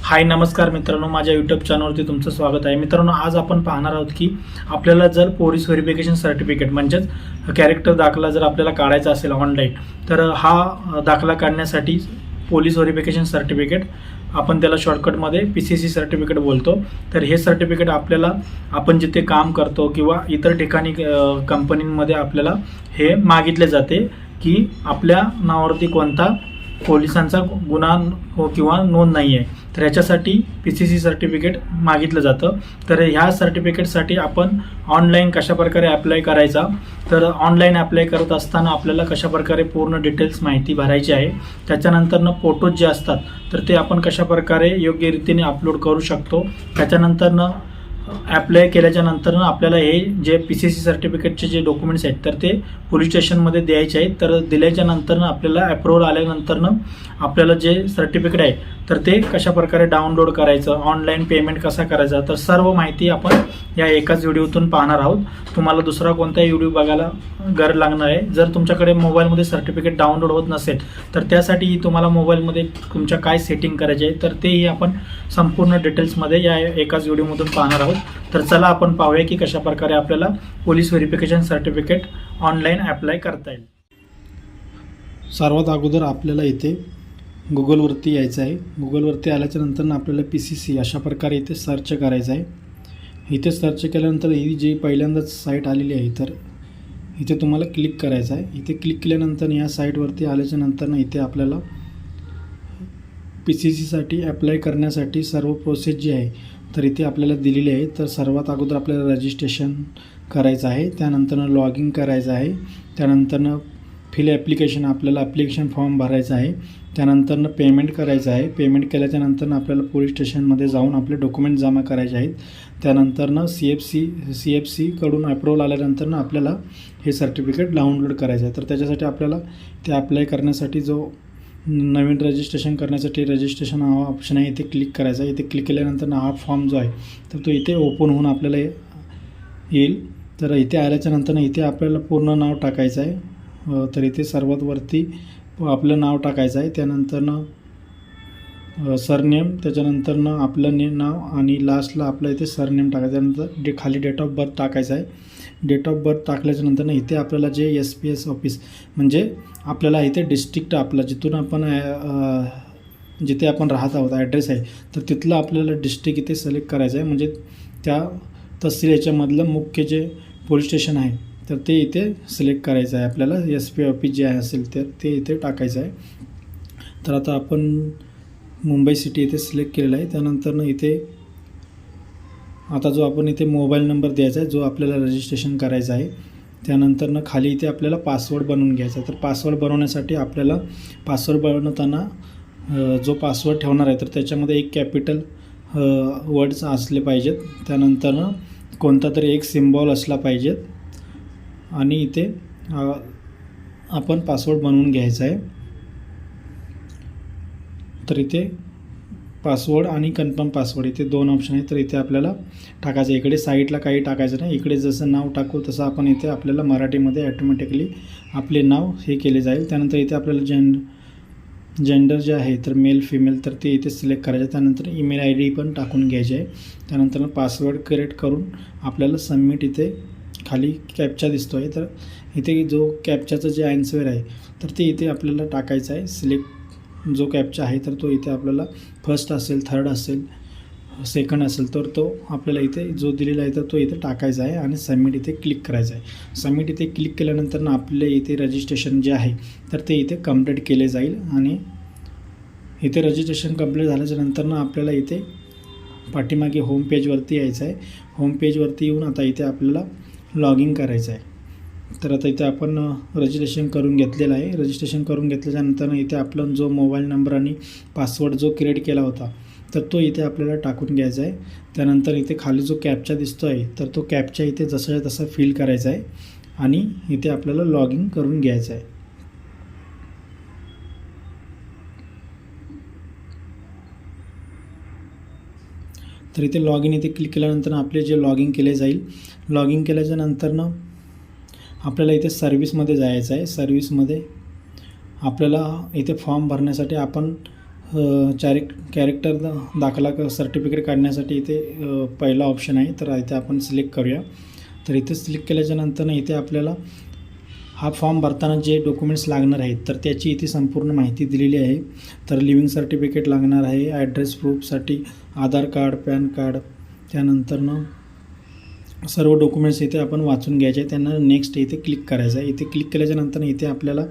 हाय नमस्कार मित्रांनो, माझ्या यूट्यूब चॅनलवरती तुमचं स्वागत आहे. मित्रांनो, आज आपण पाहणार आहोत की आपल्याला जर पोलीस व्हेरिफिकेशन सर्टिफिकेट म्हणजेच कॅरेक्टर दाखला जर आपल्याला काढायचा असेल ऑनलाईन, तर हा दाखला काढण्यासाठी पोलीस व्हेरिफिकेशन सर्टिफिकेट आपण त्याला शॉर्टकटमध्ये PCC सर्टिफिकेट बोलतो. तर हे सर्टिफिकेट आपल्याला आपण जिथे काम करतो किंवा इतर ठिकाणी कंपनीमध्ये आपल्याला हे मागितले जाते की आपल्या नावावरती कोणता पोलिसांचा गुन्हा किंवा नोंद नाही आहे, तर याच्यासाठी PCC सर्टिफिकेट मागितलं जातं. तर ह्या सर्टिफिकेटसाठी आपण ऑनलाईन कशाप्रकारे अप्लाय करायचा, तर ऑनलाईन अप्लाय करत असताना आपल्याला कशाप्रकारे पूर्ण डिटेल्स माहिती भरायची आहे. त्याच्यानंतरनं फोटोज जे असतात तर ते आपण कशाप्रकारे योग्य रीतीने अपलोड करू शकतो. त्याच्यानंतरनं ॲप्लाय केल्याच्या नंतरनं आपल्याला हे जे PCC सर्टिफिकेटचे जे डॉक्युमेंट्स आहेत तर ते पोलीस स्टेशनमध्ये द्यायचे आहेत. तर दिल्याच्या नंतरनं आपल्याला अप्रूव्हल आल्यानंतरनं आपल्याला जे सर्टिफिकेट आहे तर ते कशाप्रकारे डाउनलोड करायचं, ऑनलाईन पेमेंट कसा करायचा, तर सर्व माहिती आपण या एकाच व्हिडिओतून पाहणार आहोत. तुम्हाला दुसरा कोणताही व्हिडिओ बघायला गरज लागणार आहे. जर तुमच्याकडे मोबाईलमध्ये सर्टिफिकेट डाउनलोड होत नसेल तर त्यासाठी तुम्हाला मोबाईलमध्ये तुमच्या काय सेटिंग करायचे आहे तर तेही आपण संपूर्ण डिटेल्समध्ये या एकाच व्हिडिओमधून पाहणार आहोत. तर चला आपण पाहूया की कशाप्रकारे आपल्याला police verification certificate online apply करता येईल. सर्वात अगोदर आपल्याला इथे गुगलवरती यायचं आहे. गुगलवरती आल्याच्या नंतर आपल्याला PCC अशा प्रकारे इथे सर्च करायचं आहे. इथे सर्च केल्यानंतर ही जी पहिल्यांदाच साईट आलेली आहे तर इथे तुम्हाला क्लिक करायचं आहे. इथे क्लिक केल्यानंतर या साईटवरती आल्याच्या नंतर इथे आपल्याला PCCसाठी अप्लाय करण्यासाठी सर्व प्रोसेस जी आहे तर इथे आपल्याला दिलेली आहे. तर सर्वात अगोदर आपल्याला रजिस्ट्रेशन करायचं आहे, त्यानंतर लॉग इन करायचं आहे, त्यानंतर फिल ॲप्लिकेशन आपल्याला ॲप्लिकेशन फॉर्म भरायचा आहे, त्यानंतर पेमेंट करायचं आहे. पेमेंट केल्याच्या नंतर आपल्याला पोलीस स्टेशनमध्ये जाऊन आपले डॉक्युमेंट जमा करायचे आहेत. त्यानंतर CFC कडून अप्रूव्हल आल्यानंतर आपल्याला हे सर्टिफिकेट डाउनलोड करायचं आहे. तर त्याच्यासाठी आपल्याला ते अप्लाय करण्यासाठी जो नवीन रजिस्ट्रेशन करण्यासाठी रजिस्ट्रेशन हा ऑप्शन आहे, इथे क्लिक करायचा आहे. इथे क्लिक केल्यानंतर हा फॉर्म जो आहे तर तो इथे ओपन होऊन आपल्याला येईल. तर इथे आल्याच्या नंतर इथे आपल्याला पूर्ण नाव टाकायचं आहे. तर इथे सर्वात वरती आपलं नाव टाकायचं आहे, त्यानंतरनं सरनेम, त्याच्यानंतरनं आपलं नाव आणि लास्टला आपलं इथे सरनेम टाकायचं. त्यानंतर खाली डेट ऑफ बर्थ टाकायचं आहे. डेट ऑफ बर्थ टाकल्याच्यानंतर इथे आपल्याला जे SPS ऑफिस म्हणजे आपल्याला इथे डिस्ट्रिक्ट आपला जिथून आपण जिथे आपण राहत आहोत ॲड्रेस आहे तर तिथलं आपल्याला डिस्ट्रिक्ट इथे सिलेक्ट करायचं आहे. म्हणजे त्या तहसील याच्यामधलं मुख्य जे पोलीस स्टेशन आहे तर ते इथे सिलेक्ट करायचं आहे आपल्याला. SP ऑफिस जे आहे असेल तर ते इथे टाकायचं आहे. तर आता आपण मुंबई सिटी इथे सिलेक्ट केलेलं आहे. त्यानंतर इथे आता जो आपण इथे मोबाईल नंबर द्यायचा आहे जो आपल्याला रजिस्ट्रेशन करायचं आहे. त्यानंतर खाली इथे आपल्याला पासवर्ड बनवून घ्यायचा आहे. तर पासवर्ड बनवण्यासाठी आपल्याला पासवर्ड बनवताना जो पासवर्ड ठेवणार आहे तर त्याच्यामध्ये एक कॅपिटल वर्ड्स असले पाहिजेत, त्यानंतर कोणता तरी एक सिम्बॉल असला पाहिजेत आणि इथे आपण पासवर्ड बनवून घ्यायचा आहे. तर इथे पासवर्ड आणि कन्फर्म पासवर्ड इथे दोन ऑप्शन आहेत. तर इथे आपल्याला टाकायचं, इकडे साईडला काही टाकायचं नाही. इकडे जसं नाव टाकू तसं आपण इथे आपल्याला मराठीमध्ये ॲटोमॅटिकली आपले नाव हे केले जाईल. त्यानंतर इथे आपल्याला जेंडर जे आहे तर मेल फिमेल तर ते इथे सिलेक्ट करायचं. त्यानंतर ईमेल ID पण टाकून घ्यायचे आहे. त्यानंतर पासवर्ड क्रिएट करून आपल्याला सबमिट इथे खाली कॅप्चा दिसतो आहे तर इथे जो कॅप्चाचं जे आन्सर आहे तर ते इथे आपल्याला टाकायचं आहे. सिलेक्ट जो कॅप्चा आहे तर तो इथे आपल्याला फर्स्ट असेल, थर्ड असेल, सेकंड असेल तर तो आपल्याला इथे जो दिलेला आहे तर तो इथे टाकायचा आहे आणि सबमिट इथे क्लिक करायचं आहे. सबमिट इथे क्लिक केल्यानंतर आपले इथे रजिस्ट्रेशन जे आहे तर ते इथे कंप्लीट केले जाईल. आणि इथे रजिस्ट्रेशन कंप्लीट झाल्याच्यानंतर आपल्याला इथे पाठीमागे होम पेजवरती यायचं आहे. होम पेजवरती येऊन आता इथे आपल्याला लॉग इन करायचं आहे. तर आता इथे आपण रजिस्ट्रेशन करून घेतलेलं आहे. रजिस्ट्रेशन करून घेतल्याच्यानंतर इथे आपला जो मोबाईल नंबर आणि पासवर्ड जो क्रिएट केला होता तर तो इथे आपल्याला टाकून घ्यायचा आहे. त्यानंतर इथे खाली जो कॅप्चा दिसतो आहे तर तो कॅप्चा इथे जसं तसा फिल करायचा आहे आणि इथे आपल्याला लॉग इन करून घ्यायचं आहे. तर इथे लॉग इन इथे क्लिक केल्यानंतर आपले जे लॉग इन केले जाईल. लॉग इन केल्याच्यानंतरनं आपल्याला इथे सर्व्हिसमध्ये जायचं आहे. सर्व्हिसमध्ये आपल्याला इथे फॉर्म भरण्यासाठी आपण कॅरेक्टर दाखला सर्टिफिकेट काढण्यासाठी इथे पहिला ऑप्शन आहे, तर इथे आपण सिलेक्ट करूया. तर इथे सिलेक्ट केल्याच्यानंतर इथे आपल्याला हा फॉर्म भरताना जे डॉक्युमेंट्स लागणार आहेत तर त्याची इथे संपूर्ण माहिती दिलेली आहे. तर लिव्हिंग सर्टिफिकेट लागणार आहे, ॲड्रेस प्रूफसाठी आधार कार्ड, पॅन कार्ड, त्यानंतरनं सर्व डॉक्युमेंट्स इथे आपण वाचून घ्यायचे आहे. त्यांना नेक्स्ट इथे क्लिक करायचं आहे. इथे क्लिक केल्याच्यानंतर इथे आपल्याला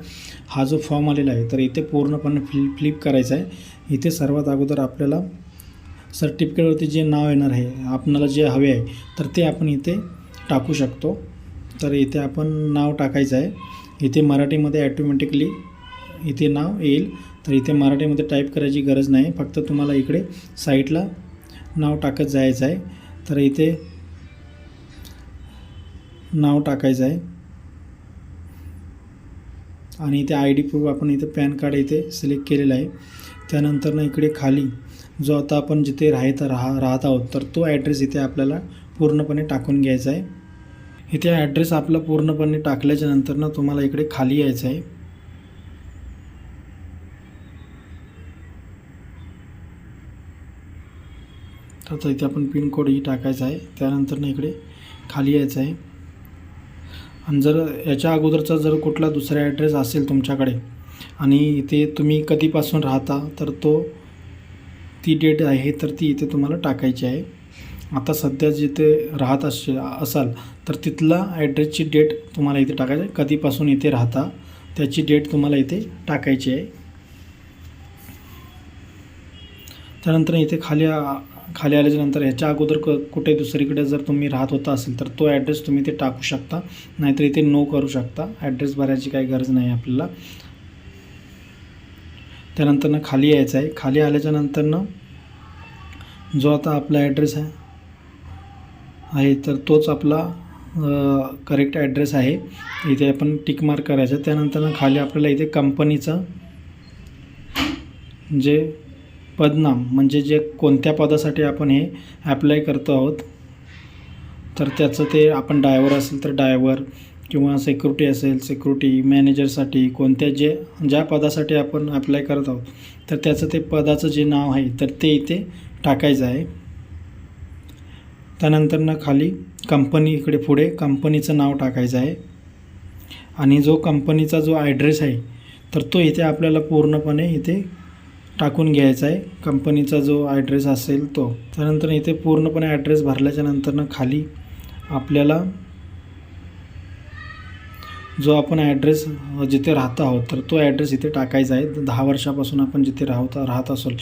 हा जो फॉर्म आलेला आहे तर इथे पूर्णपणे फ्लिप करायचा आहे. इथे सर्वात अगोदर आपल्याला सर्टिफिकेटवरती जे नाव येणार आहे आपल्याला जे हवे आहे तर ते आपण इथे टाकू शकतो. तर इथे आपण नाव टाकायचं आहे. इथे मराठीमध्ये ॲटोमॅटिकली इथे नाव येईल, तर इथे मराठीमध्ये टाईप करायची गरज नाही, फक्त तुम्हाला इकडे साईडला नाव टाकत जायचं आहे. तर इथे नाव टाकायचं आहे आणि इथे आय डी प्रूफ आपण इथे पॅन कार्ड इथे सिलेक्ट केलेलं आहे. त्यानंतर इकडे खाली जो आता आपण जिथे राहत आहोत तर तो ॲड्रेस इथे आपल्याला पूर्णपणे टाकून घ्यायचा आहे. इथे ॲड्रेस आपला पूर्णपणे टाकल्याच्या नंतर तुम्हाला इकडे खाली यायचं आहे. तर इथे आपण पिनकोड ही टाकायचा आहे. त्यानंतर इकडे खाली यायचं आहे. आणि जर याच्या अगोदरचा जर कुठला दुसरा ॲड्रेस असेल तुमच्याकडे आणि इथे तुम्ही कधीपासून राहता तर ती डेट आहे तर ती इथे तुम्हाला टाकायची आहे. आता सध्या जिथे राहत असाल तर तिथला ॲड्रेसची डेट तुम्हाला इथे टाकायची आहे. कधीपासून इथे राहता त्याची डेट तुम्हाला इथे टाकायची आहे. त्यानंतर इथे खाली आल्याच्यानंतर ह्याच्या अगोदर कुठे दुसरीकडे जर तुम्ही राहत होता असेल तर तो ॲड्रेस तुम्ही इथे टाकू शकता, नाहीतर इथे नो करू शकता. ॲड्रेस भरायची काही गरज नाही आपल्याला. त्यानंतर खाली यायचं आहे. खाली आल्याच्यानंतर जो आता आपला ॲड्रेस आहे तर तोच आपला करेक्ट ॲड्रेस आहे. इथे आपण टिक मार्क करायचं. त्यानंतर खाली आपल्याला इथे कंपनीचं जे पदनाम म्हणजे जे कोणत्या पदासाठी आपण हे ॲप्लाय करतो आहोत तर त्याचं ते आपण ड्रायव्हर असेल तर ड्रायव्हर किंवा सिक्युरिटी असेल सिक्युरिटी, मॅनेजरसाठी कोणत्या ज्या पदासाठी आपण ॲप्लाय करत आहोत तर त्याचं ते पदाचं जे नाव आहे तर ते इथे टाकायचं आहे. त्यानंतर खाली कंपनी इकडे पुढे कंपनीचं नाव टाकायचं आहे आणि जो कंपनीचा जो ॲड्रेस आहे तर तो इथे आपल्याला पूर्णपणे इथे टाकून घ्यायचा आहे, कंपनीचा जो ॲड्रेस असेल तो. त्यानंतर इथे पूर्णपणे ॲड्रेस भरल्याच्या नंतर खाली आपल्याला जो आपण ॲड्रेस जिथे राहत आहोत तर तो ॲड्रेस इथे टाकायचा आहे. 10 वर्षापासून आपण जिथे राहत असेल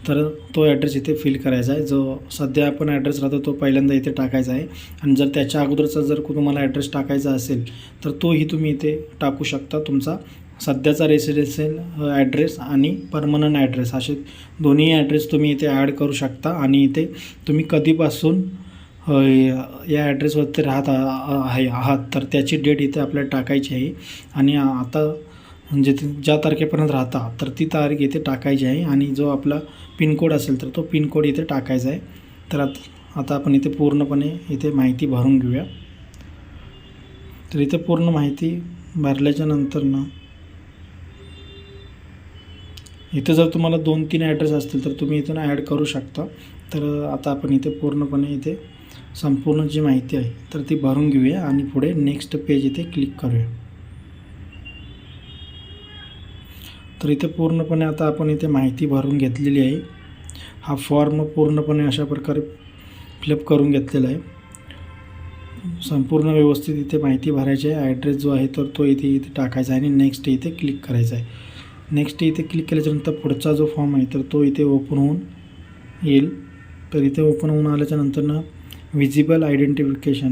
तर तो ॲड्रेस इथे फिल करायचा आहे. जो सध्या आपण ॲड्रेस राहतो तो पहिल्यांदा इथे टाकायचा आहे. आणि जर त्याच्या अगोदरचा जर तुम्हाला ॲड्रेस टाकायचा असेल तर तोही तुम्ही इथे टाकू शकता. तुमचा सध्याचा रेसिडेन्शियल ॲड्रेस आणि परमनंट ॲड्रेस असे दोन्ही ॲड्रेस तुम्ही इथे ॲड करू शकता. आणि इथे तुम्ही कधीपासून या ॲड्रेसवरती आहात तर त्याची डेट इथे आपल्याला टाकायची आहे. आणि आता म्हणजे ज्या तारखेपर्यंत राहता तर ती तारीख इथे टाकायची आहे. आणि जो आपला पिनकोड असेल तर तो पिनकोड इथे टाकायचा आहे. तर आता आपण इथे पूर्णपणे इथे माहिती भरून घेऊया. तर इथे पूर्ण माहिती भरल्याच्या नंतर इथे जर तुम्हाला 2-3 ॲड्रेस असतील तर तुम्ही इथून ॲड करू शकता. तर आता आपण इथे पूर्णपणे इथे संपूर्ण जी माहिती आहे तर ती भरून घेऊया आणि पुढे नेक्स्ट पेज इथे क्लिक करूया. तर इथे पूर्णपणे आता आपण इथे माहिती भरून घेतलेली आहे. हा फॉर्म पूर्णपणे अशा प्रकारे फिलअप करून घेतलेला आहे. संपूर्ण व्यवस्थित इथे माहिती भरायची आहे. ॲड्रेस जो आहे तर तो इथे टाकायचा आहे आणि नेक्स्ट इथे क्लिक करायचा आहे. नेक्स्ट इथे क्लिक केल्याच्यानंतर पुढचा जो फॉर्म आहे तर तो इथे ओपन होऊन येईल. तर इथे ओपन होऊन आल्याच्यानंतर विजिबल आयडेंटिफिकेशन,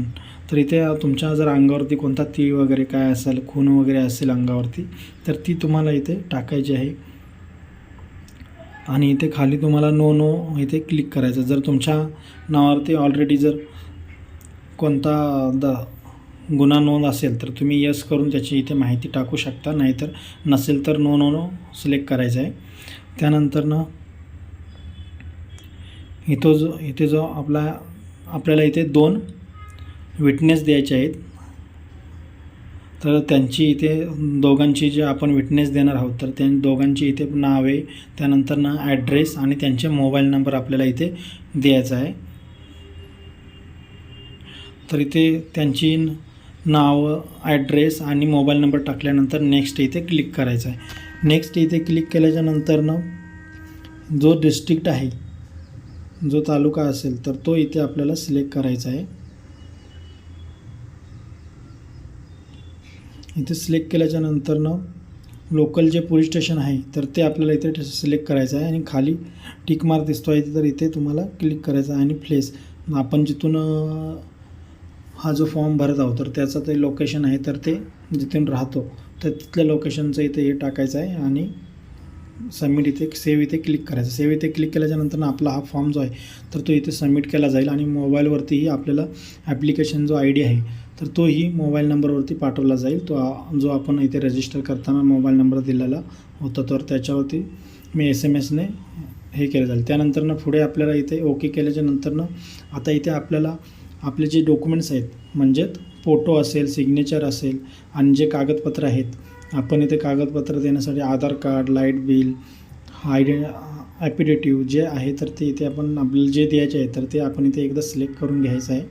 तर इथे तुमच्या जर अंगावरती कोणता तीळ वगैरे काय असेल, खून वगैरे असेल अंगावरती तर ती तुम्हाला इथे टाकायची आहे. आणि इथे खाली तुम्हाला नो इथे क्लिक करायचं. जर तुमच्या नावावरती ऑलरेडी जर कोणता गुन्हा नोंद असेल तर तुम्ही यस करून त्याची इथे माहिती टाकू शकता, नाहीतर नसेल तर नो सिलेक्ट करायचं आहे. त्यानंतर इथे जो आपल्याला इथे 2 विटनेस द्यायचे आहेत. तर त्यांची इथे दोघांची जे आपण विटनेस देणार आहोत तर त्या दोघांची इथे नावे, त्यानंतर ॲड्रेस आणि त्यांचे मोबाईल नंबर आपल्याला इथे द्यायचा आहे. तर इथे त्यांची नाव, ॲड्रेस आणि मोबाईल नंबर टाकल्यानंतर नेक्स्ट इथे क्लिक करायचं आहे. नेक्स्ट इथे क्लिक केल्याच्यानंतर जो डिस्ट्रिक्ट आहे, जो तालुका असेल तर तो इथे आपल्याला सिलेक्ट करायचा आहे. इथे सिलेक्ट केल्याच्यानंतर लोकल जे पोलीस स्टेशन आहे तर ते आपल्याला इथे सिलेक्ट करायचं आहे आणि खाली टिक मार्क दिसतो आहे तर इथे तुम्हाला क्लिक करायचं आहे. आणि प्लेस, आपण जिथून हा जो फॉर्म भरत आहोत तर त्याचं ते लोकेशन आहे तर ते जिथून राहतो तर तिथल्या लोकेशनचं इथे हे टाकायचं आहे आणि सबमिट इथे सेव्ह इथे क्लिक करायचं. सेव्ह इथे क्लिक केल्याच्यानंतर आपला हा फॉर्म जो आहे तर तो इथे सबमिट केला जाईल आणि मोबाईलवरतीही आपल्याला ॲप्लिकेशन जो ID आहे तर तोही मोबाईल नंबरवरती पाठवला जाईल. तो जो आपण इथे रजिस्टर करताना मोबाईल नंबर दिलेला होता तर त्याच्यावरती मी SMS ने हे केलं जाईल. त्यानंतर पुढे आपल्याला इथे ओके केल्याच्यानंतर आता इथे आपल्याला आपले जे डॉक्युमेंट्स आहेत म्हणजे फोटो असेल, सिग्नेचर असेल आणि जे कागदपत्र आहेत, आपण इथे कागदपत्र देण्यासाठी आधार कार्ड, लाईट बिल, ॲफिडेटिव्ह जे आहे तर ते इथे आपण आपल्याला जे द्यायचे आहे तर ते आपण इथे एकदा सिलेक्ट करून घ्यायचं आहे.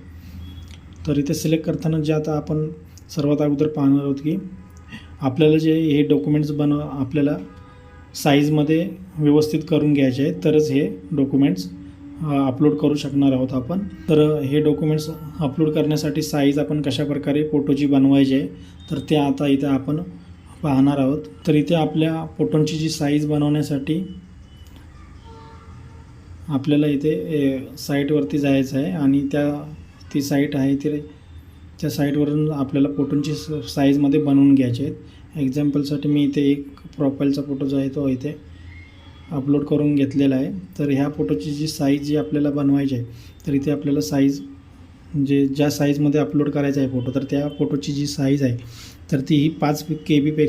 तर इथे सिलेक्ट करताना जे आता आपण सर्वात अगोदर पाहणार आहोत की आपल्याला जे हे डॉक्युमेंट्स आपल्याला साईजमध्ये व्यवस्थित करून घ्यायचे आहेत तरच हे डॉक्युमेंट्स अपलोड करू शकणार आहोत आपण. तर हे डॉक्युमेंट्स अपलोड करण्यासाठी साईज आपण कशाप्रकारे फोटोची बनवायची आहे तर ते आता इथे आपण पाहणार आहोत. तर इथे आपल्या फोटोंची जी साईज बनवण्यासाठी आपल्याला इथे साईटवरती जायचं आहे आणि ती साईट आहे त्या साईटवरून आपल्याला फोटोंची साईजमध्ये बनवून घ्यायचे आहेत. एक्झाम्पलसाठी मी इथे एक प्रोफाईलचा फोटो जो आहे तो इथे अपलोड करून घेतलेला आहे. तर ह्या फोटोची जी साईज जी आपल्याला बनवायची आहे तर इथे आपल्याला साईज म्हणजे ज्या साईजमध्ये अपलोड करायचा आहे फोटो तर त्या फोटोची जी साईज आहे तर ती ही 5 KB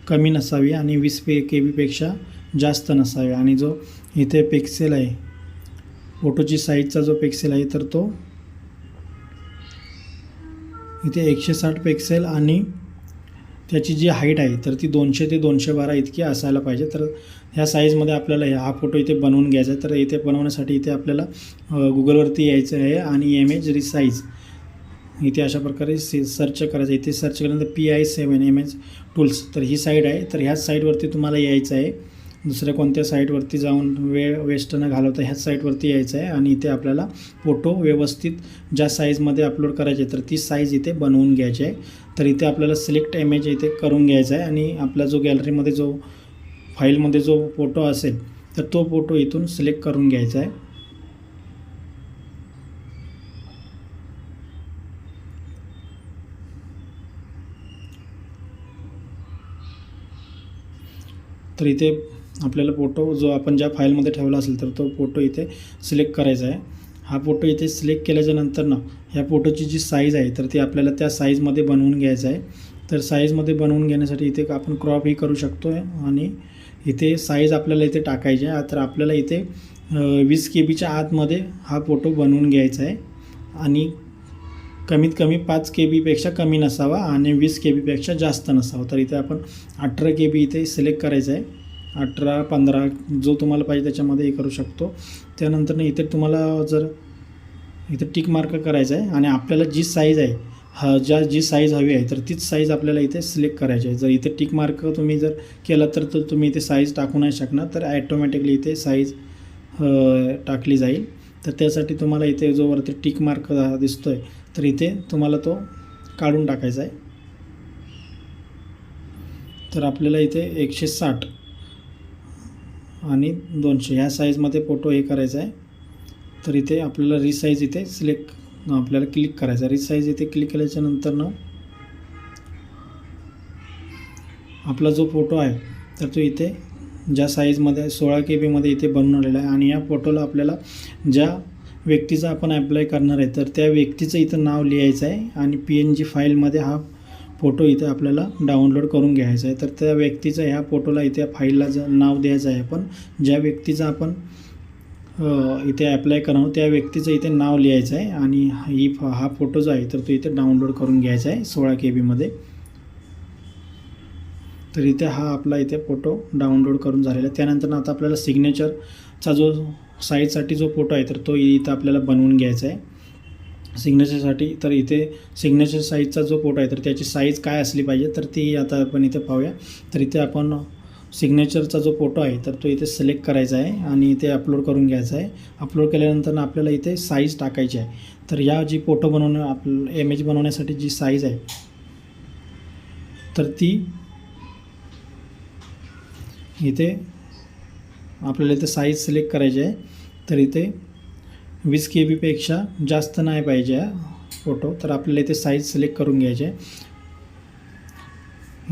कमी नसावी आणि 20 KB जास्त नसावी. आणि जो इथे पिक्सेल आहे, फोटोची साईजचा जो पिक्सेल आहे तर तो इथे 160 पिक्सेल आणि त्याची जी हाईट आहे तर ती 200 ते 212 इतकी असायला पाहिजे. तर ह्या साईजमध्ये आपल्याला हा फोटो इथे बनवून घ्यायचा आहे. तर इथे बनवण्यासाठी इथे आपल्याला गुगलवरती यायचं आहे आणि इमेज रिसाईज इथे अशा प्रकारे सर्च करायचं. इथे सर्च केल्यानंतर PI7 इमेज टूल्स तर ही साईट आहे. तर ह्याच साईटवरती तुम्हाला यायचं आहे, दुसऱ्या कोणत्या साईटवरती जाऊन वेळ वेस्ट न घालवता ह्याच साईटवरती यायचं आहे आणि इथे आपल्याला फोटो व्यवस्थित ज्या साईजमध्ये अपलोड करायचे तर ती साईज इथे बनवून घ्यायची आहे. तर इथे आपल्याला सिलेक्ट इमेज इथे करून घ्यायचा आहे आणि आपला जो गॅलरीमध्ये जो फाईलमध्ये जो फोटो असेल तर तो फोटो इथून सिलेक्ट करून घ्यायचा आहे. तर इथे आपल्याला फोटो जो आपण ज्या फाईलमध्ये ठेवला असेल तर तो फोटो इथे सिलेक्ट करायचा आहे. हा फोटो इथे सिलेक्ट केल्याच्यानंतर ह्या फोटोची जी साईज आहे तर ती आपल्याला त्या साईजमध्ये बनवून घ्यायचं आहे. तर साईजमध्ये बनवून घेण्यासाठी इथे आपण क्रॉपही करू शकतो आहे आणि इथे साईज आपल्याला इथे टाकायची आहे. तर आपल्याला इथे 20 KBच्या आतमध्ये हा फोटो बनवून घ्यायचा आहे आणि कमीत कमी 5 KB कमी नसावा आणि 20 KB जास्त नसावा. तर इथे आपण 18 KB इथे सिलेक्ट करायचं आहे. 18, 15 जो तुम्हाला पाहिजे त्याच्यामध्ये हे करू शकतो. त्यानंतर इथे तुम्हाला जर इथे टिक मार्क करायचा आहे आणि आपल्याला जी साईज आहे जी साईज हवी आहे तर तीच साईज आपल्याला इथे सिलेक्ट करायची आहे. जर इथे टिक मार्क तुम्ही जर केला तर तुम्ही इथे साईज टाकू नाही शकणार, तर ॲटोमॅटिकली इथे साईज टाकली जाईल. तर त्यासाठी तुम्हाला इथे जो वरती टिक मार्क दिसतो आहे तर इथे तुम्हाला तो काढून टाकायचा आहे. तर आपल्याला इथे 160 आणि 200 ह्या साईजमध्ये फोटो हे करायचा आहे. तर इथे आपल्याला रिसाईज इथे सिलेक्ट आपल्याला क्लिक करायचा. रिसाईज इथे क्लिक केल्याच्यानंतर आपला जो फोटो आहे तर तो इथे ज्या साईजमध्ये 16 KB इथे बनवलेला आहे आणि या फोटोला आपल्याला ज्या व्यक्तीचा आपण अप्लाय करणार आहे तर त्या व्यक्तीचं इथं नाव लिहायचं आहे आणि PNG फाईलमध्ये हा फोटो इथे आपल्याला डाउनलोड करून घ्यायचा आहे. तर त्या व्यक्तीचं ह्या फोटोला इथे फाईलला नाव द्यायचं आहे. आपण ज्या व्यक्तीचं आपण इथे अप्लाय करणार त्या व्यक्तीचं इथे नाव लिहायचं आहे आणि हा फोटो जो आहे तर तो इथे डाउनलोड करून घ्यायचा आहे 16 KB. तर इथे हा आपला इथे फोटो डाउनलोड करून झालेला आहे. त्यानंतर आता आपल्याला सिग्नेचरचा जो साईजसाठी जो फोटो आहे तर तो इथं आपल्याला बनवून घ्यायचा आहे सिग्नेचरसाठी. तर इथे सिग्नेचर साईजचा जो फोटो आहे तर त्याची साईज काय असली पाहिजे तर ती आता आपण इथे पाहूया. तर इथे आपण सिग्नेचरचा जो फोटो आहे तर तो इथे सिलेक्ट करायचा आहे आणि इथे अपलोड करून घ्यायचा आहे. अपलोड केल्यानंतर आपल्याला इथे साईज टाकायची आहे. तर या जी फोटो इमेज बनवण्यासाठी जी साईज आहे तर ती इथे आपल्याला इथे साईज सिलेक्ट करायची आहे. तर इथे 20 KB जास्त नाही पाहिजे फोटो. तर आपल्याला इथे साईज सिलेक्ट करून घ्यायची आहे.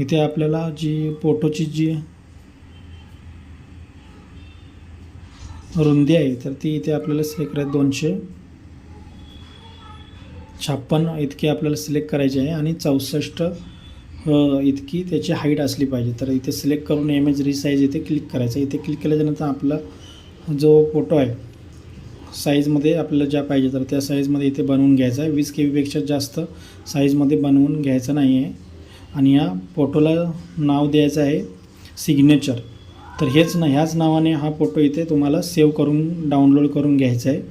इथे आपल्याला जी फोटोची जी रुंदी आहे तर ती इथे आपल्याला सिलेक्ट करायची 256 इतकी आपल्याला सिलेक्ट करायची आहे आणि 64 इतकी त्याची हाईट असली पाहिजे. तर इथे सिलेक्ट करून इमेज रिसाईज इथे क्लिक करायचं. इथे क्लिक केल्याच्यानंतर आपला जो फोटो आहे साईजमध्ये आपल्याला ज्या पाहिजे तर त्या साईजमध्ये इथे बनवून घ्यायचा आहे. 20 KB जास्त साईजमध्ये बनवून घ्यायचं नाही आहे. आणि या फोटोला नाव द्यायचं आहे सिग्नेचर. तर ह्याच नावाने हा फोटो इथे तुम्हाला सेव्ह करून डाउनलोड करून घ्यायचा आहे.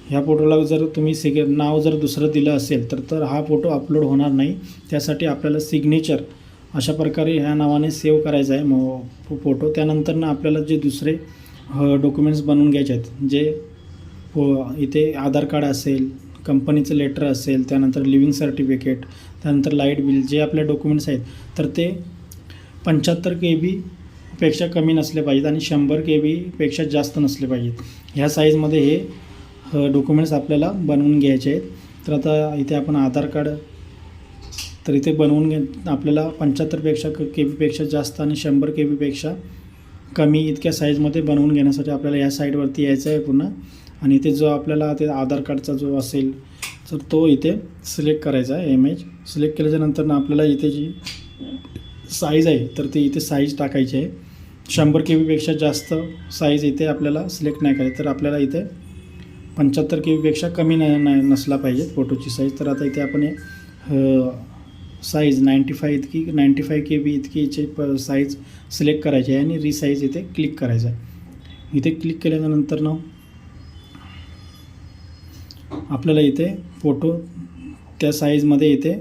ह्या फोटोला जर तुम्ही नाव जर दुसरं दिलं असेल तर हा फोटो अपलोड होणार नाही. त्यासाठी आपल्याला सिग्नेचर अशा प्रकारे ह्या नावाने सेव्ह करायचा आहे फोटो. त्यानंतर आपल्याला जे दुसरे डॉक्युमेंट्स बनवून घ्यायचे आहेत जे इथे आधार कार्ड असेल, कंपनीचं लेटर असेल, त्यानंतर लिव्हिंग सर्टिफिकेट, त्यानंतर लाईट बिल जे आपले डॉक्युमेंट्स आहेत तर ते 75 KB कमी नसले पाहिजेत आणि 100 KB जास्त नसले पाहिजेत. ह्या साईजमध्ये हे डॉक्युमेंट्स आपल्याला बनवून घ्यायचे आहेत. तर आता इथे आपण आधार कार्ड तर इथे बनवून आपल्याला 75 KB जास्त आणि 100 KB कमी इतक्या साईजमध्ये बनवून घेण्यासाठी आपल्याला या साईडवरती यायचं आहे पुन्हा. आणि इथे जो आपल्याला ते आधार कार्डचा जो असेल तर तो इथे सिलेक्ट करायचा आहे. इमेज सिलेक्ट केल्याच्यानंतर आपल्याला इथे जी साईज आहे तर ती इथे साईज टाकायची आहे. 100 KB जास्त साईज इथे आपल्याला सिलेक्ट नाही करायची. तर आपल्याला इथे 75 KB कमी नसला पाहिजे फोटोची साईज. तर आता इथे आपण साईज 95 KB इतकीची साईज सिलेक्ट करायची आहे आणि रिसाईज इथे क्लिक करायचं आहे. इथे क्लिक केल्यानंतर आपल्याला इथे फोटो त्या साईजमध्ये इथे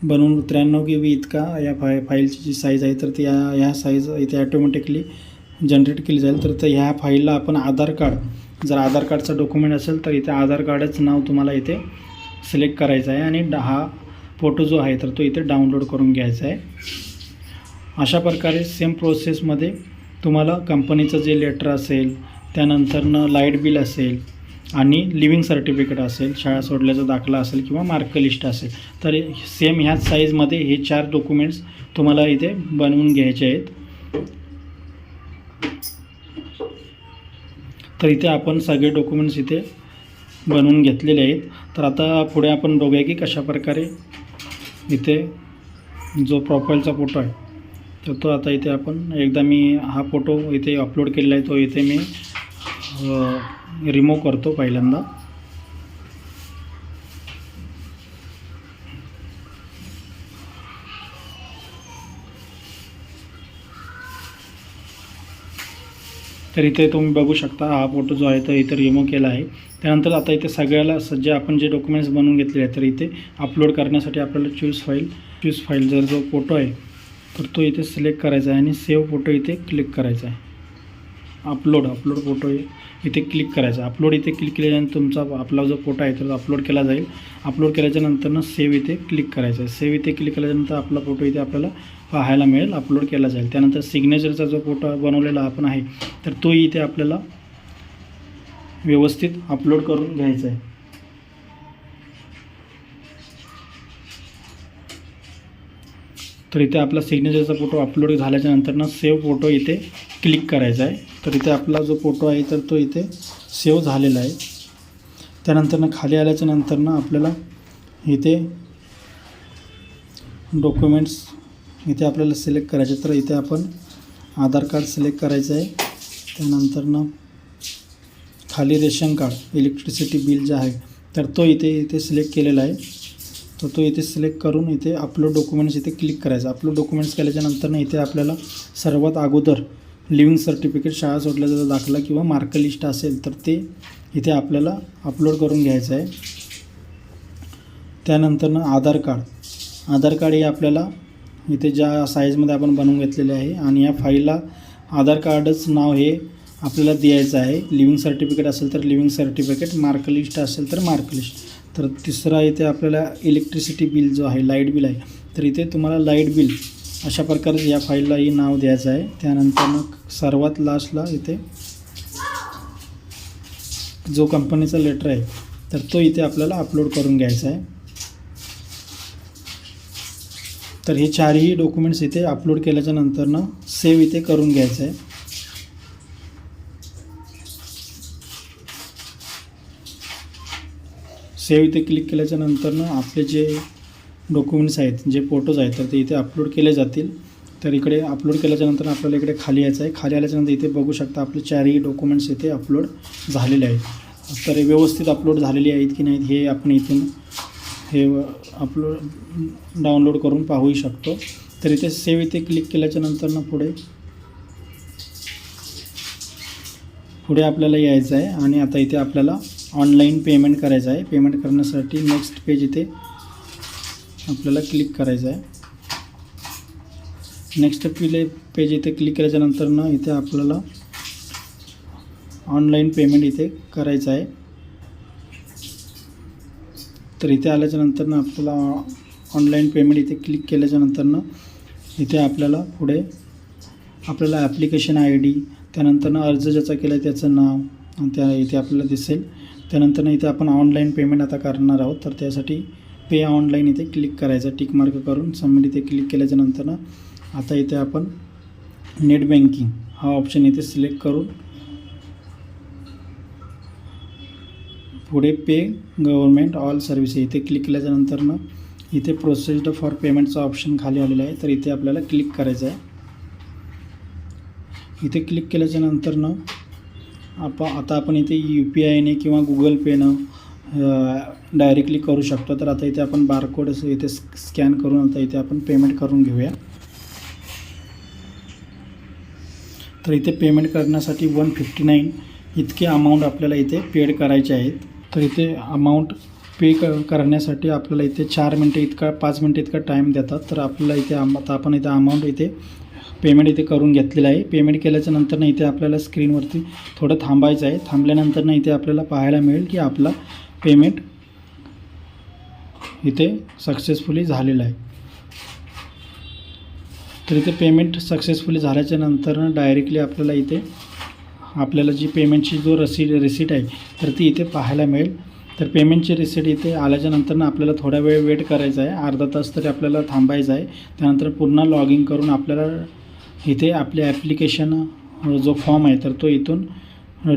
बनवून 93 KB इतका या फाईलची जी साईज आहे तर ती ह्या साईज इथे ॲटोमॅटिकली जनरेट केली जाईल. तर ह्या फाईलला आपण आधार कार्ड जर आधार कार्डचा डॉक्युमेंट असेल तर इथे आधार कार्डाचं नाव तुम्हाला इथे सिलेक्ट करायचं आहे आणि हा फोटो जो आहे तर तो इथे डाउनलोड करून घ्यायचा आहे. अशा प्रकारे सेम प्रोसेसमध्ये तुम्हाला कंपनीचं जे लेटर असेल, त्यानंतरनं लाईट बिल असेल आणि लिव्हिंग सर्टिफिकेट असेल, शाळा सोडल्याचा दाखला असेल किंवा मार्क लिस्ट असेल तर सेम ह्याच साईजमध्ये हे 4 डॉक्युमेंट्स तुम्हाला इथे बनवून घ्यायचे आहेत. तर इथे आपण सगळे डॉक्युमेंट्स इथे बनवून घेतलेले आहेत. तर आता पुढे आपण बघूया की कशा प्रकारे इथे जो प्रोफाईलचा फोटो आहे तर तो आता इथे आपण एकदा मी हा फोटो इथे अपलोड केलेला आहे तो इथे मी रिमूव्ह करतो पहिल्यांदा. तर इथे तुम्ही बघू शकता हा फोटो जो आहे तो इथे रिमूव्ह केला आहे. त्यानंतर आता इथे सगळ्याला जे आपण जे डॉक्युमेंट्स बनवून घेतले आहेत तर इथे अपलोड करण्यासाठी आपल्याला चूज फाईल जर जो फोटो आहे तर तो इथे सिलेक्ट करायचा आहे आणि सेव्ह फोटो इथे क्लिक करायचा आहे. अपलोड फोटो इथे क्लिक करायचा. अपलोड इथे क्लिक केल्यानंतर तुमचा आपला जो फोटो आहे तर अपलोड केला जाईल. अपलोड केल्याच्यानंतर सेव्ह इथे क्लिक करायचं आहे. सेव्ह इथे क्लिक केल्यानंतर आपला फोटो इथे आपल्याला पाहायला मिळेल, अपलोड केला जाईल. त्यानंतर सिग्नेचरचा जो फोटो बनवलेला आपण आहे तर तो इथे आपल्याला व्यवस्थित अपलोड करून घ्यायचा आहे. तर इथे आपला सिग्नेचरचा फोटो अपलोड झाल्याच्या नंतर सेव्ह फोटो इथे क्लिक करायचा आहे. तर इथे आपला जो फोटो आहे तर तो इथे सेव्ह झालेला आहे. त्यानंतर खाली आल्याच्या नंतर आपल्याला इथे डॉक्युमेंट्स इथे आपल्याला सिलेक्ट करायचे. तर इथे आपण आधार कार्ड सिलेक्ट करायचं आहे. त्यानंतर खाली रेशन कार्ड, इलेक्ट्रिसिटी बिल जे आहे तर तो इथे सिलेक्ट केलेला आहे. तर तो इथे सिलेक्ट करून इथे अपलोड डॉक्युमेंट्स इथे क्लिक करायचं. अपलोड डॉक्युमेंट्स केल्याच्यानंतर इथे आपल्याला सर्वात अगोदर लिव्हिंग सर्टिफिकेट, शाळा सोडल्याचा दाखला किंवा मार्क लिस्ट असेल तर ते इथे आपल्याला अपलोड करून घ्यायचं आहे. त्यानंतर आधार कार्ड हे आपल्याला इथे ज्या साईजमध्ये आपण बनवून घेतलेले आहे आणि या फाईलला आधार कार्डच नाव हे आपल्याला द्यायचं आहे. लिव्हिंग सर्टिफिकेट असेल तर लिव्हिंग सर्टिफिकेट, मार्क लिस्ट असेल तर मार्क लिस्ट. तर तिसरा इथे आपल्याला इलेक्ट्रिसिटी बिल जो आहे, लाईट बिल आहे, तर इथे तुम्हाला लाईट बिल अशा प्रकारे या फाईललाही नाव द्यायचं आहे. त्यानंतर मग सर्वात लास्टला इथे जो कंपनीचा लेटर आहे तर तो इथे आपल्याला अपलोड करून घ्यायचा आहे. तर हे चारही डॉक्युमेंट्स इथे अपलोड केल्याच्यानंतर सेव्ह इथे करून घ्यायचं आहे. सेव्ह इथे क्लिक केल्याच्यानंतर आपले जे डॉक्युमेंट्स आहेत, जे फोटोज आहेत, तर ते इथे अपलोड केले जातील. तर इकडे अपलोड केल्याच्यानंतर आपल्याला इकडे खाली यायचं आहे. खाली आल्याच्यानंतर इथे बघू शकता आपले चारही डॉक्युमेंट्स इथे अपलोड झालेले आहेत. तर व्यवस्थित अपलोड झालेली आहेत की नाहीत हे आपण इथून हे अपलोड डाउनलोड करून पाहू शकतो. तर इथे सेव्ह इथे क्लिक केल्याच्यानंतर पुढे आपल्याला यायचं आहे आणि आता इथे आपल्याला ऑनलाईन पेमेंट करायचं आहे. पेमेंट करण्यासाठी नेक्स्ट पेज इथे आपल्याला क्लिक करायचं आहे. नेक्स्ट पेज इथे क्लिक केल्याच्यानंतर इथे आपल्याला ऑनलाईन पेमेंट इथे करायचं आहे. तर इथे आल्याच्यानंतर आपल्याला ऑनलाईन पेमेंट इथे क्लिक केल्याच्यानंतर इथे आपल्याला पुढे आपल्याला ॲप्लिकेशन ID, त्यानंतर अर्ज ज्याचा केला आहे त्याचं नाव आणि त्या इथे आपल्याला दिसेल. त्यानंतर इथे आपण ऑनलाईन पेमेंट आता करणार आहोत. तर त्यासाठी पे ऑनलाईन इथे क्लिक करायचं, टिक मार्क करून सबमिट इथे क्लिक केल्याच्यानंतर आता इथे आपण नेट बँकिंग हा ऑप्शन इथे सिलेक्ट करून पुढे पे गव्हर्मेंट ऑल सर्व्हिस इथे क्लिक केल्याच्यानंतर इथे प्रोसेस्ड फॉर पेमेंटचा ऑप्शन खाली आलेला आहे. तर इथे आपल्याला क्लिक करायचं आहे. इथे क्लिक केल्याच्यानंतर आता आपण इथे UPIने किंवा गुगल पेनं डायरेक्टली करू शकतो. तर आता इथे आपण बारकोड इथे स्कॅन करून आता इथे आपण पेमेंट करून घेऊया. तर इथे पेमेंट करण्यासाठी 159 इतके अमाऊंट आपल्याला इथे पेड करायचे आहेत. तर इथे अमाऊंट पे करण्यासाठी आपल्याला इथे 4 मिनटं इतका 5 मिनटं इतका टाईम देतात. तर आपल्याला इथे आता आपण इथे अमाऊंट इथे पेमेंट इथे करून घेतलेलं आहे. पेमेंट केल्याच्यानंतर इथे आपल्याला स्क्रीनवरती थोडं थांबायचं आहे. थांबल्यानंतर इथे आपल्याला पाहायला मिळेल की आपला पेमेंट इथे सक्सेसफुली झालेलं आहे. तर इथे पेमेंट सक्सेसफुली झाल्याच्यानंतर डायरेक्टली आपल्याला इथे आपल्याला जी पेमेंटची जो रिसीट आहे तर ती इथे पाहायला मिळेल. तर पेमेंटची रिसीट इथे आल्याच्यानंतर आपल्याला थोडा वेळ वेट करायचा आहे, अर्धा तास तरी आपल्याला थांबायचं आहे. त्यानंतर पुन्हा लॉग इन करून आपल्याला इथे आपले ॲप्लिकेशन जो फॉर्म आहे तर तो इथून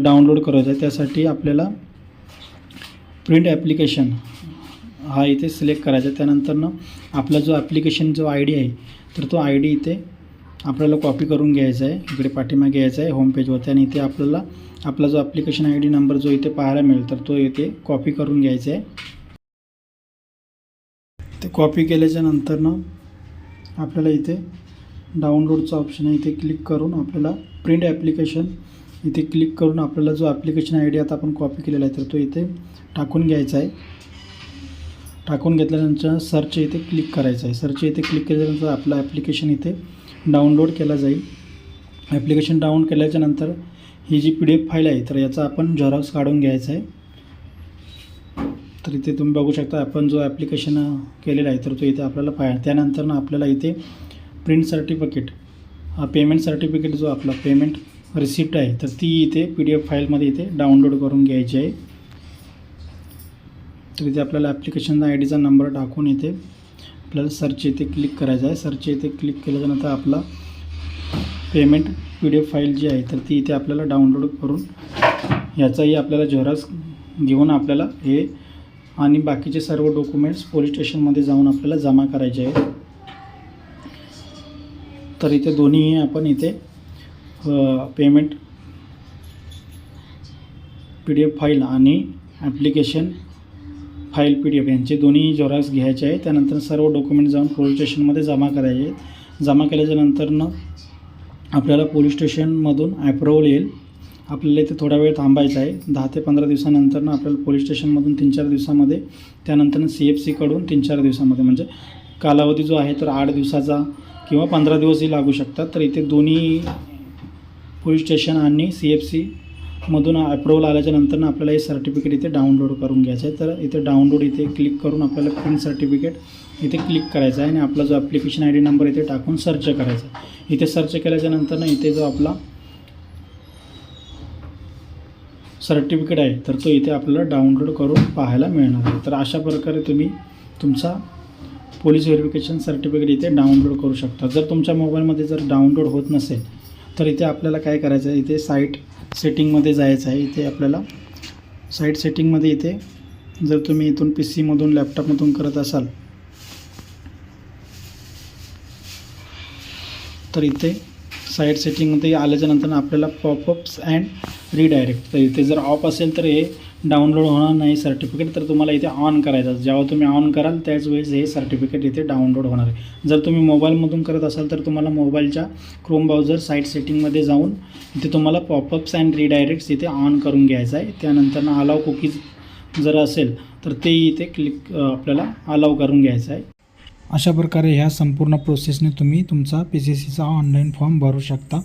डाउनलोड करायचा आहे. त्यासाठी आपल्याला प्रिंट ॲप्लिकेशन हा इथे सिलेक्ट करायचा. त्यानंतर आपला जो ॲप्लिकेशन जो ID आहे तर तो ID इथे आपल्याला कॉपी करून घ्यायचा आहे, इकडे पाठीमागे घ्यायचा आहे होम पेजवरती आणि इथे आपल्याला आपला जो ॲप्लिकेशन ID नंबर जो इथे पाहायला मिळेल तर तो इथे कॉपी करून घ्यायचा आहे. ते कॉपी केल्याच्यानंतर आपल्याला इथे डाउनलोडचा ऑप्शन आहे, इथे क्लिक करून आपल्याला प्रिंट ॲप्लिकेशन इथे क्लिक करून आपल्याला जो ॲप्लिकेशन ID आता आपण कॉपी केलेला आहे तर तो इथे टाकून घ्यायचा आहे. टाकून घेतल्यानंतर सर्च इथे क्लिक करायचं आहे. सर्च इथे क्लिक केल्यानंतर आपलं ॲप्लिकेशन इथे डाउनलोड केला जाईल. ॲप्लिकेशन डाउनलोड केल्याच्यानंतर ही जी PDF फाईल आहे तर याचा आपण झेरॉक्स काढून घ्यायचा आहे. तर इथे तुम्ही बघू शकता आपण जो ॲप्लिकेशन केलेला आहे तर तो इथे आपल्याला पाहिजे. त्यानंतर आपल्याला इथे प्रिंट सर्टिफिकेट पेमेंट सर्टिफिकेट जो आपला पेमेंट रिसिप्ट आहे तर ती इथे PDF फाईलमध्ये इथे डाउनलोड करून घ्यायची आहे. तर इथे आपल्याला ॲप्लिकेशनचा IDचा नंबर टाकून इथे आपल्याला सर्च इथे क्लिक करायचं आहे. सर्च इथे क्लिक केल्यानंतर आपला पेमेंट PDF फाईल जी आहे तर ती इथे आपल्याला डाउनलोड करून याचाही आपल्याला झेरॉक्स घेऊन आपल्याला हे आणि बाकीचे सर्व डॉक्युमेंट्स पोलीस स्टेशनमध्ये जाऊन आपल्याला जमा करायचे आहेत. तर इथे दोन्हीही आपण इथे पेमेंट PDF फाईल आणि ॲप्लिकेशन फाईल PDF यांचे दोन्ही झेरॉक्स घ्यायचे आहे. त्यानंतर सर्व डॉक्युमेंट जाऊन पोलीस स्टेशनमध्ये जमा करायचे आहेत. जमा केल्याच्यानंतरनं आपल्याला पोलीस स्टेशनमधून ॲप्रुव्हल येईल. आपल्याला इथे थोडा वेळ थांबायचा आहे. 10 ते 15 दिवसानंतरनं आपल्याला पोलीस स्टेशनमधून 3-4 दिवसामध्ये, त्यानंतर CFCकडून 3-4 दिवसामध्ये, म्हणजे कालावधी जो आहे तर 8 दिवसाचा किंवा 15 दिवसही लागू शकतात. तर इथे दोन्ही पोलीस स्टेशन आणि CFCमधून ॲप्रुव्हल आल्याच्यानंतर आपल्याला हे सर्टिफिकेट इथे डाउनलोड करून घ्यायचं आहे. तर इथे डाउनलोड इथे क्लिक करून आपल्याला प्रिंट सर्टिफिकेट इथे क्लिक करायचं आहे आणि आपला जो ॲप्लिकेशन ID नंबर इथे टाकून सर्च करायचा. इथे सर्च केल्याच्यानंतर इथे जो आपला सर्टिफिकेट आहे तर तो इथे आपल्याला डाउनलोड करून पाहायला मिळणार आहे. तर अशा प्रकारे तुम्ही तुमचा पोलीस व्हेरिफिकेशन सर्टिफिकेट इथे डाउनलोड करू शकता. जर तुमच्या मोबाईलमध्ये जर डाउनलोड होत नसेल तर इथे आपल्याला काय करायचं आहे, इथे साईट सेटिंगमध्ये जायचं आहे. इथे आपल्याला साईट सेटिंगमध्ये इथे जर तुम्ही इथून PC मधून लॅपटॉपमधून करत असाल तर इथे साईट सेटिंगमध्ये आल्याच्यानंतर आपल्याला पॉपअप्स अँड रिडायरेक्ट, तर इथे जर ऑफ असेल तर हे डाउनलोड होणार नाही सर्टिफिकेट. तर तुम्हाला इथे ऑन करायचं. जेव्हा तुम्ही ऑन कराल त्याच वेळेस हे सर्टिफिकेट इथे डाउनलोड होणार आहे. जर तुम्ही मोबाईलमधून करत असाल तर तुम्हाला मोबाईलच्या क्रोम ब्राउझर साईट सेटिंगमध्ये जाऊन इथे तुम्हाला पॉपअप्स अँड रिडायरेक्ट्स इथे ऑन करून घ्यायचं आहे. त्यानंतर अलाव कुकीज जर असेल तर ते इथे क्लिक आपल्याला अलाव करून घ्यायचं आहे. अशा प्रकारे ह्या संपूर्ण प्रोसेसने तुम्ही तुमचा PCCचा ऑनलाईन फॉर्म भरू शकता.